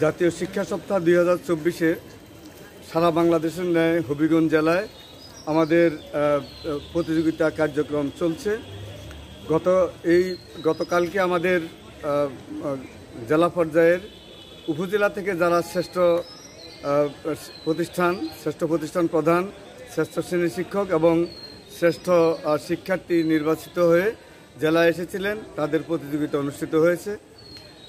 জাতীয় শিক্ষা সপ্তাহ 2024-এ সারা বাংলাদেশের ন্যায় হবিগঞ্জ জেলায় আমাদের প্রতিযোগিতা কার্যক্রম চলছে। গতকালকে আমাদের জেলা পর্যায়ের উপজেলা থেকে যারা শ্রেষ্ঠ প্রতিষ্ঠান প্রধান, শ্রেষ্ঠ শ্রেণী শিক্ষক এবং শ্রেষ্ঠ শিক্ষার্থী নির্বাচিত হয়ে জেলায় এসেছিলেন, তাদের প্রতিযোগিতা অনুষ্ঠিত হয়েছে।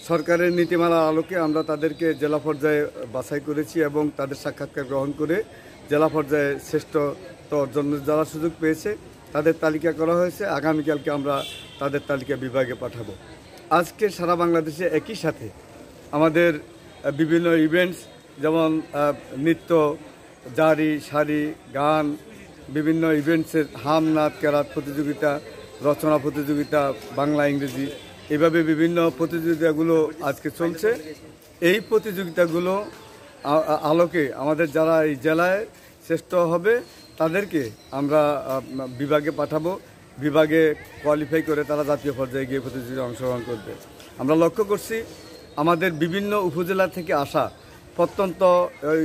সরকারের নীতিমালার আলোকে আমরা তাদেরকে জেলা পর্যায়ে বাছাই করেছি এবং তাদের সাক্ষাৎকার গ্রহণ করে জেলা পর্যায়ে শ্রেষ্ঠত্ব অর্জনের যারা সুযোগ পেয়েছে তাদের তালিকা করা হয়েছে। আগামীকালকে আমরা তাদের তালিকা বিভাগে পাঠাবো। আজকে সারা বাংলাদেশে একই সাথে আমাদের বিভিন্ন ইভেন্টস, যেমন নৃত্য, জারি, সারি, গান, বিভিন্ন ইভেন্টসের হাম, নাচ, কেরাত প্রতিযোগিতা, রচনা প্রতিযোগিতা, বাংলা, ইংরেজি, এভাবে বিভিন্ন প্রতিযোগিতাগুলো আজকে চলছে। এই প্রতিযোগিতাগুলো আলোকে আমাদের যারা এই জেলায় শ্রেষ্ঠ হবে তাদেরকে আমরা বিভাগে পাঠাবো। বিভাগে কোয়ালিফাই করে তারা জাতীয় পর্যায়ে গিয়ে প্রতিযোগিতায় অংশগ্রহণ করবে। আমরা লক্ষ্য করছি আমাদের বিভিন্ন উপজেলা থেকে আসা প্রত্যন্ত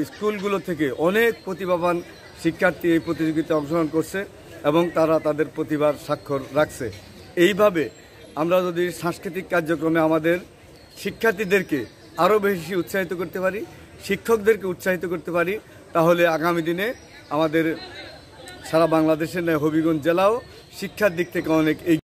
স্কুলগুলো থেকে অনেক প্রতিভাবান শিক্ষার্থী এই প্রতিযোগিতায় অংশগ্রহণ করছে এবং তারা তাদের প্রতিভার স্বাক্ষর রাখছে। এইভাবে আমরা যদি সাংস্কৃতিক কার্যক্রমে আমাদের শিক্ষার্থীদেরকে আরও বেশি উৎসাহিত করতে পারি, শিক্ষকদেরকে উৎসাহিত করতে পারি, তাহলে আগামী দিনে আমাদের সারা বাংলাদেশের হবিগঞ্জ জেলাও শিক্ষার দিক থেকে অনেক